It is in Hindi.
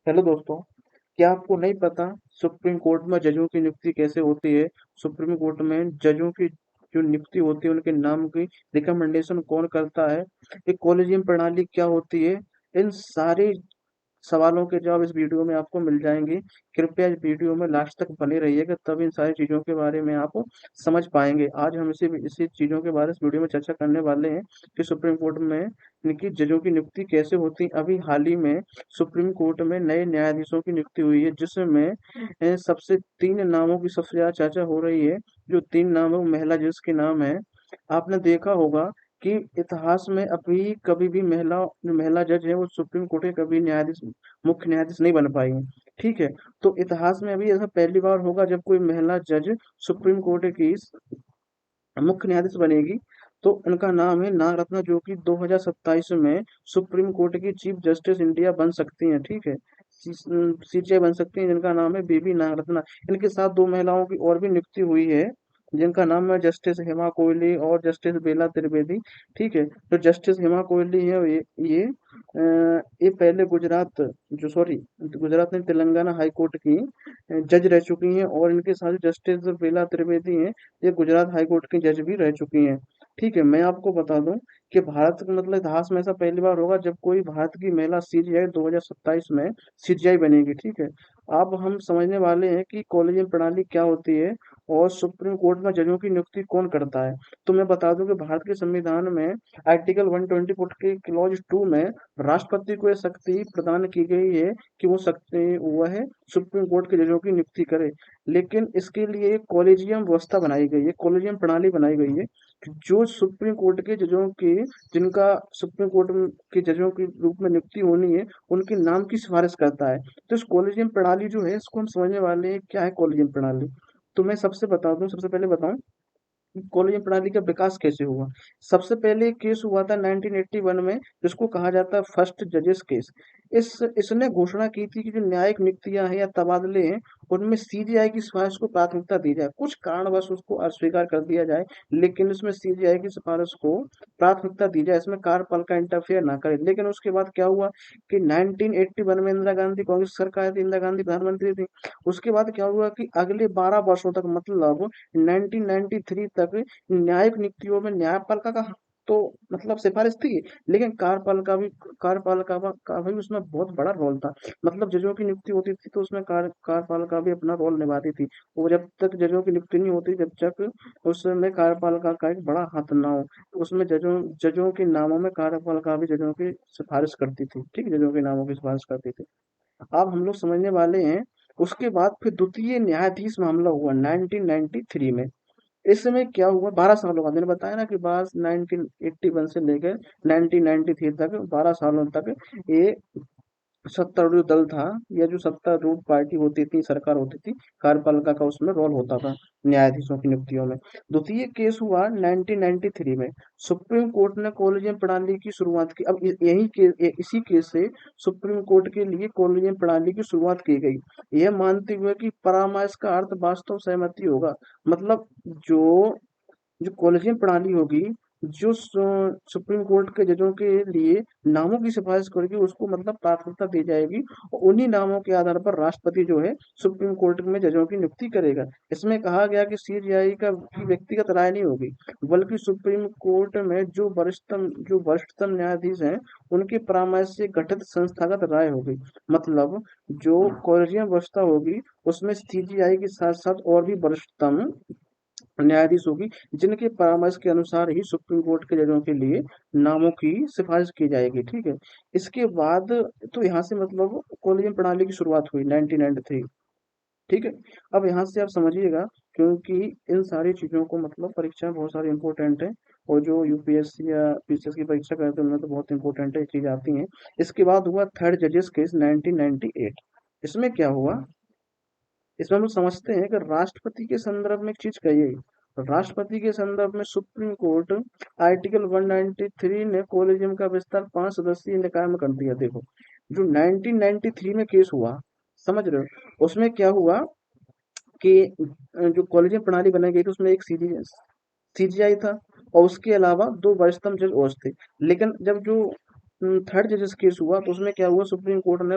हेलो दोस्तों, क्या आपको नहीं पता सुप्रीम कोर्ट में जजों की नियुक्ति कैसे होती है? सुप्रीम कोर्ट में जजों की जो नियुक्ति होती है उनके नाम की रिकमेंडेशन कौन करता है? एक कॉलेजियम प्रणाली क्या होती है? इन सारे सवालों के जवाब इस वीडियो में आपको मिल जाएंगे। कृपया इस वीडियो में लास्ट तक बने रहिएगा, तब इन सारी चीज़ों के बारे में आप समझ पाएंगे। आज हम इसी चीज़ों के बारे में इस वीडियो में चर्चा करने वाले हैं कि सुप्रीम कोर्ट में इनकी जजों की नियुक्ति कैसे होती है। अभी हाल ही में सुप्रीम कोर्ट में नए न्यायाधीशों की नियुक्ति हुई है, जिसमें सबसे तीन नामों की सबसे ज्यादा चर्चा हो रही है। जो तीन नाम है वो महिला जज के नाम है। आपने देखा होगा कि इतिहास में अभी कभी भी जो महिला जज है वो सुप्रीम कोर्ट के कभी न्यायाधीश मुख्य न्यायाधीश नहीं बन पाई है। ठीक है, तो इतिहास में अभी ऐसा पहली बार होगा जब कोई महिला जज सुप्रीम कोर्ट की मुख्य न्यायाधीश बनेगी। तो उनका नाम है नागरत्ना, जो कि 2027 में सुप्रीम कोर्ट की चीफ जस्टिस इंडिया बन सकती हैं। ठीक है, सीजेआई बन सकती हैं, जिनका नाम है बीबी नागरत्ना। इनके साथ दो महिलाओं की और भी नियुक्ति हुई है, जिनका नाम है जस्टिस हेमा कोहली और जस्टिस बेला त्रिवेदी। ठीक है, तो जस्टिस हेमा कोहली है, ये पहले गुजरात में तेलंगाना हाई कोर्ट की जज रह चुकी हैं, और इनके साथ जस्टिस बेला त्रिवेदी हैं, ये गुजरात हाई कोर्ट की जज भी रह चुकी हैं। ठीक है, मैं आपको बता दूं कि भारत का मतलब इतिहास में ऐसा पहली बार होगा जब कोई भारत की महिला सीजीआई 2027 में सीजीआई बनेगी। ठीक है, अब हम समझने वाले हैं कि कॉलेजियम प्रणाली क्या होती है और सुप्रीम कोर्ट में जजों की नियुक्ति कौन करता है। तो मैं बता दूं कि भारत के संविधान में आर्टिकल 124 के क्लॉज 2 में राष्ट्रपति को यह शक्ति प्रदान की गई है कि वह सुप्रीम कोर्ट के जजों की नियुक्ति करे। लेकिन इसके लिए एक कॉलेजियम व्यवस्था बनाई गई है, कॉलेजियम प्रणाली बनाई गई है, जो सुप्रीम कोर्ट के जजों की जिनका सुप्रीम कोर्ट के जजों के रूप में नियुक्ति होनी है, उनके नाम की सिफारिश करता है। तो इस कॉलेजियम प्रणाली जो है इसको हम समझने वाले हैं, क्या है कॉलेजियम प्रणाली। तो मैं सबसे पहले बताऊं कॉलेजियम प्रणाली का विकास कैसे हुआ। सबसे पहले केस हुआ था 1981 में, जिसको कहा जाता है फर्स्ट जजेस केस। इस इसने घोषणा की थी कि जो न्यायिक नियुक्तियां हैं या तबादले हैं, उनमें सीजीआई की सिफारिश को प्राथमिकता दी जाए। कुछ कारणवश उसको अस्वीकार कर दिया जाए, लेकिन इसमें सीजीआई की सिफारिश को प्राथमिकता दी जाए, इसमें कार्यपालिका इंटरफेयर ना करे। लेकिन उसके बाद क्या हुआ कि 1981 में इंदिरा गांधी कांग्रेस सरकार थी, इंदिरा गांधी प्रधानमंत्री थी। उसके बाद क्या हुआ कि अगले 12 वर्षों तक, मतलब 1993 तक, न्यायिक नियुक्तियों में न्यायपालिका का तो मतलब सिफारिश थी, लेकिन कार्यपालिका भी उसमें बहुत बड़ा रोल था। मतलब जजों की नियुक्ति होती थी तो उसमें कार्यपालिका भी अपना रोल निभाती थी। वो जब तक जजों की नियुक्ति नहीं होती, जब तक उसमें कार्यपालिका का एक बड़ा हाथ ना हो, तो उसमें जजों के नामों में कार्यपालिका भी जजों की सिफारिश करती थी। ठीक, जजों के नामों की सिफारिश करती थी। अब हम लोग समझने वाले हैं। उसके बाद फिर द्वितीय न्यायाधीश मामला हुआ 1993 में। इस समय क्या हुआ, 12 सालों बाद, मैंने बताया ना कि 1981 से लेकर 1993 तक, 12 सालों तक ये सत्तारूढ़ दल था, या जो सत्तारूढ़ पार्टी होती थी, सरकार होती थी, कार्यपालिका का उसमें रोल होता था न्यायाधीशों की नियुक्तियों में। द्वितीय केस हुआ 1993 में। सुप्रीम कोर्ट ने कॉलेजियम प्रणाली की शुरुआत की। अब इसी केस से सुप्रीम कोर्ट के लिए कॉलेजियम प्रणाली की शुरुआत की गई, यह मानते हुए कि परामर्श का अर्थ वास्तव सहमति होगा। मतलब जो जो कॉलेजियम प्रणाली होगी, जो सुप्रीम कोर्ट के जजों के लिए नामों की सिफारिश करेगी, उसको मतलब प्राथमिकता दी जाएगी, और उन्हीं नामों के आधार पर राष्ट्रपति जो है सुप्रीम कोर्ट में जजों की नियुक्ति करेगा। इसमें कहा गया कि सीजीआई की व्यक्तिगत राय नहीं होगी, बल्कि सुप्रीम कोर्ट में जो वरिष्ठतम न्यायाधीश हैं, उनके परामर्श से गठित संस्थागत राय होगी। मतलब जो कॉलेजियम व्यवस्था होगी, उसमें सीजीआई के साथ साथ और भी वरिष्ठतम न्यायाधीश होगी, जिनके परामर्श के अनुसार ही सुप्रीम कोर्ट के जजों के लिए नामों की सिफारिश की जाएगी। ठीक है, इसके बाद तो यहाँ से मतलब कॉलेजियम प्रणाली की शुरुआत हुई 1993। ठीक है, अब यहाँ से आप समझिएगा, क्योंकि इन सारी चीज़ों को मतलब परीक्षा में बहुत सारी इंपॉर्टेंट है, और जो यूपीएससी या पीसीएस की परीक्षा करते हैं उनमें तो बहुत इंपॉर्टेंट है, ये चीज़ आती हैं। इसके बाद हुआ थर्ड जजेस केस 1998। इसमें क्या हुआ, इसमें हम लोग समझते हैं कि राष्ट्रपति के संदर्भ में एक चीज कही गई। राष्ट्रपति के संदर्भ में सुप्रीम कोर्ट आर्टिकल 193 ने कॉलेजियम का विस्तार 5 सदस्यीय निकाय में कर दिया। देखो, जो 1993 में केस हुआ, समझ रहे हो, उसमें क्या हुआ कि जो कॉलेजियम प्रणाली बनाई गई थी उसमें एक सीजीआई था, और उसके अलावा दो वरिष्ठतम जज और थे। लेकिन जब जो थर्ड जजेस केस हुआ, तो उसमें क्या हुआ, सुप्रीम कोर्ट ने